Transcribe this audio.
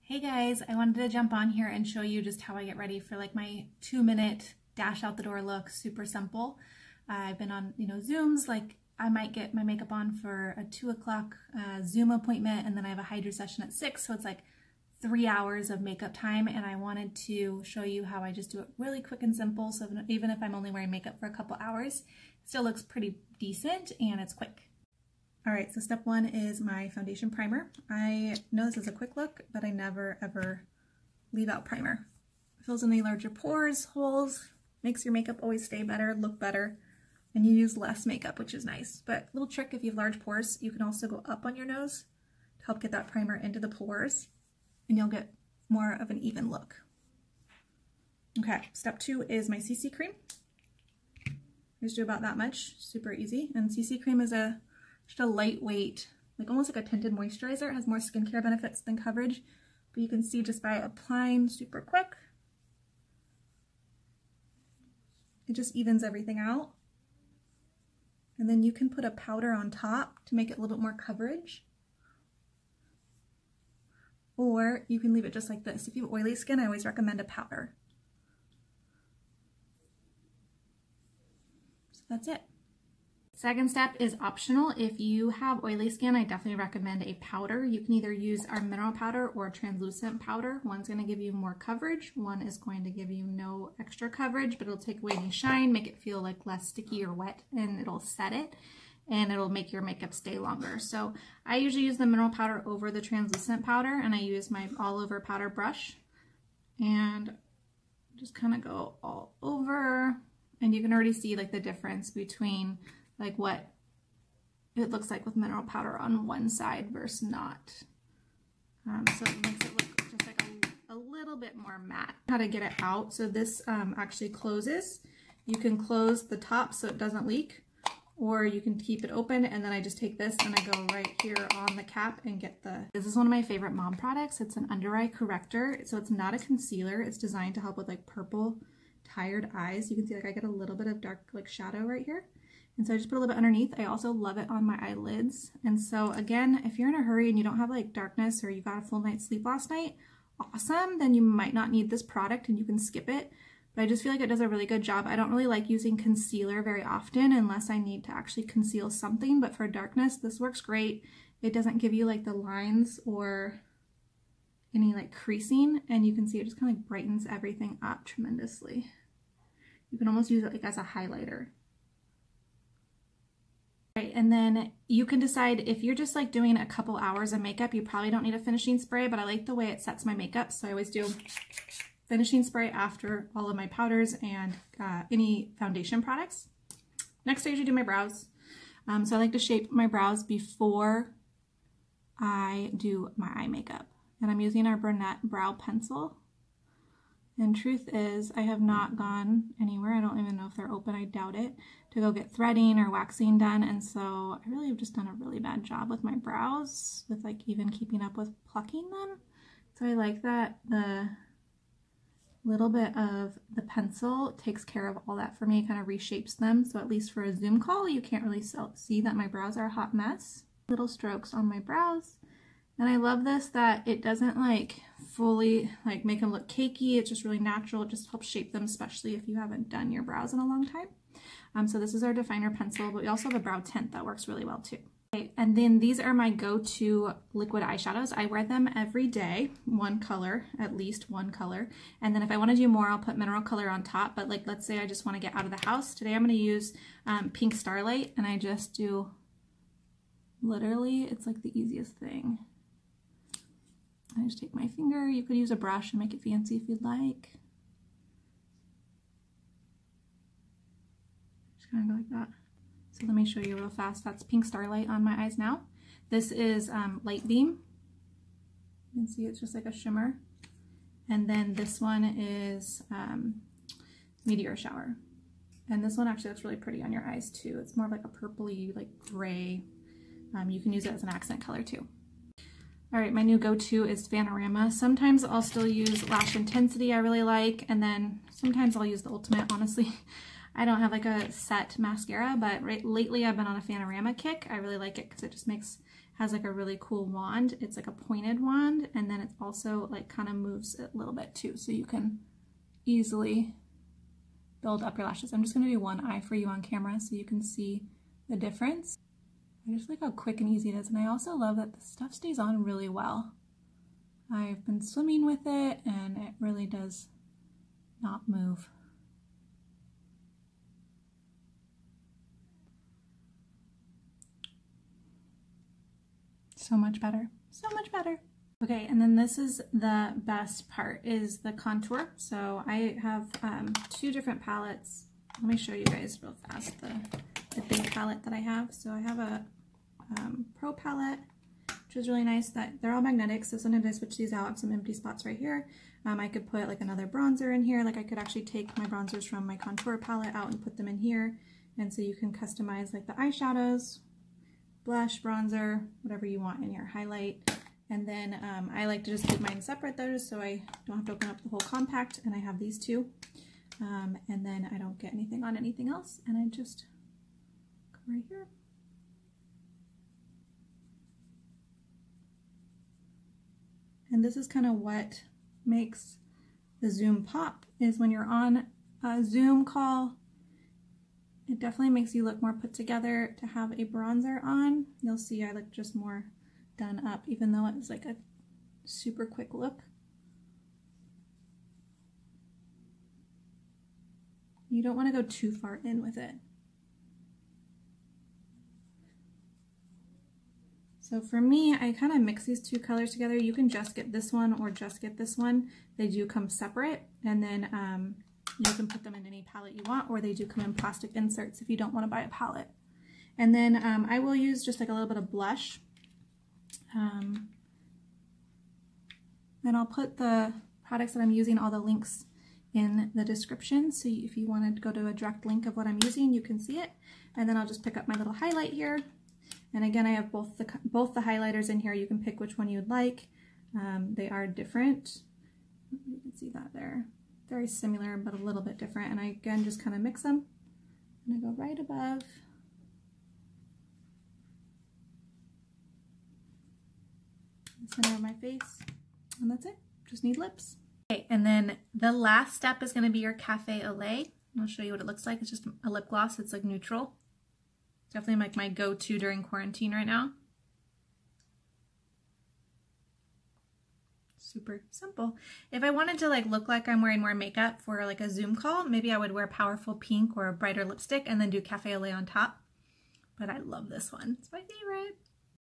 Hey guys, I wanted to jump on here and show you just how I get ready for like my 2-minute dash out the door look. Super simple. I've been on, Zooms, like I might get my makeup on for a 2 o'clock Zoom appointment, and then I have a hydro session at 6, so it's like 3 hours of makeup time, and I wanted to show you how I just do it really quick and simple, so even if I'm only wearing makeup for a couple hours, it still looks pretty decent and it's quick. All right, so step 1 is my foundation primer. I know this is a quick look, but I never ever leave out primer. It fills in the larger pores, holes, makes your makeup always stay better, look better, and you use less makeup, which is nice. But little trick, if you have large pores, you can also go up on your nose to help get that primer into the pores, and you'll get more of an even look. Okay, step 2 is my CC cream. I just do about that much, super easy. And CC cream is just a lightweight, like almost like a tinted moisturizer. It has more skincare benefits than coverage, but you can see just by applying super quick, it just evens everything out. And then you can put a powder on top to make it a little bit more coverage. Or you can leave it just like this. If you have oily skin, I always recommend a powder. So that's it. Second step is optional. If you have oily skin, I definitely recommend a powder. You can either use our mineral powder or translucent powder. One's going to give you more coverage. One is going to give you no extra coverage, but it'll take away any shine, make it feel like less sticky or wet, and it'll set it, and it'll make your makeup stay longer. So I usually use the mineral powder over the translucent powder, and I use my all over powder brush and just kind of go all over, and you can already see like the difference between like what it looks like with mineral powder on one side versus not. So it makes it look just like a little bit more matte. How to get it out. So this actually closes. You can close the top so it doesn't leak, or you can keep it open, and then I just take this and I go right here on the cap and get this is one of my favorite mom products. It's an under eye corrector. So it's not a concealer. It's designed to help with like purple tired eyes. You can see like I get a little bit of dark like shadow right here. And so I just put a little bit underneath. I also love it on my eyelids. And so again, if you're in a hurry and you don't have like darkness, or you got a full night's sleep last night, awesome, then you might not need this product and you can skip it. But I just feel like it does a really good job. I don't really like using concealer very often unless I need to actually conceal something, but for darkness, this works great. It doesn't give you like the lines or any like creasing, and you can see it just kind of like brightens everything up tremendously. You can almost use it like as a highlighter. Right, and then you can decide if you're just like doing a couple hours of makeup, you probably don't need a finishing spray, but I like the way it sets my makeup, so I always do finishing spray after all of my powders and any foundation products. Next, I usually do my brows. So I like to shape my brows before I do my eye makeup, and I'm using our Brunette brow pencil. And truth is, I have not gone anywhere, I don't even know if they're open, I doubt it, to go get threading or waxing done, and so I really have just done a really bad job with my brows, with like even keeping up with plucking them. So I like that the little bit of the pencil takes care of all that for me, kind of reshapes them, so at least for a Zoom call, you can't really see that my brows are a hot mess. Little strokes on my brows. And I love this, that it doesn't like fully like make them look cakey. It's just really natural. It just helps shape them, especially if you haven't done your brows in a long time. So this is our definer pencil, but we also have a brow tint that works really well too. Okay, and then these are my go-to liquid eyeshadows. I wear them every day, one color, at least one color. And then if I want to do more, I'll put mineral color on top. But like, let's say I just want to get out of the house. Today I'm going to use Pink Starlight, and I just do, literally, it's like the easiest thing. I just take my finger. You could use a brush and make it fancy if you'd like. Just kind of go like that. So let me show you real fast. That's Pink Starlight on my eyes now. This is Light Beam. You can see it's just like a shimmer. And then this one is Meteor Shower. And this one actually looks really pretty on your eyes too. It's more of like a purpley, like gray. You can use it as an accent color too. All right, my new go-to is Fanorama. Sometimes I'll still use Lash Intensity I really like, and then sometimes I'll use the Ultimate. Honestly, I don't have like a set mascara, but lately I've been on a Fanorama kick. I really like it because it just makes has like a really cool wand. It's like a pointed wand, and then it's also like kind of moves a little bit too, so you can easily build up your lashes. I'm just going to do one eye for you on camera so you can see the difference. I just like how quick and easy it is, and I also love that the stuff stays on really well. I've been swimming with it and it really does not move. So much better, so much better. Okay, and then this is the best part, is the contour. So I have 2 different palettes. Let me show you guys real fast the big palette that I have. So I have a Pro palette, which is really nice. That they're all magnetic, so sometimes I switch these out. I have some empty spots right here. I could put like another bronzer in here. Like I could actually take my bronzers from my contour palette out and put them in here. And so you can customize like the eyeshadows, blush, bronzer, whatever you want in your highlight. And then I like to just keep mine separate though, just so I don't have to open up the whole compact. And I have these 2. And then I don't get anything on anything else. And I just go right here. And this is kind of what makes the Zoom pop, is when you're on a Zoom call, it definitely makes you look more put together. To have a bronzer on, you'll see I look just more done up, even though it's like a super quick look. You don't want to go too far in with it. So for me, I kind of mix these 2 colors together. You can just get this one or just get this one. They do come separate, and then you can put them in any palette you want, or they do come in plastic inserts if you don't want to buy a palette. And then I will use just like a little bit of blush. And I'll put the products that I'm using, all the links in the description, so if you want to go to a direct link of what I'm using, you can see it. And then I'll just pick up my little highlight here. And again, I have both the highlighters in here. You can pick which one you'd like. They are different. You can see that they're very similar, but a little bit different. And I, again, just kind of mix them. And I go right above. The center of my face. And that's it. Just need lips. Okay, and then the last step is going to be your Cafe au Lait. I'll show you what it looks like. It's just a lip gloss. It's like neutral. Definitely like my go-to during quarantine right now. Super simple. If I wanted to like look like I'm wearing more makeup for like a Zoom call, maybe I would wear Powerful Pink or a brighter lipstick and then do Cafe au Lait on top. But I love this one. It's my favorite.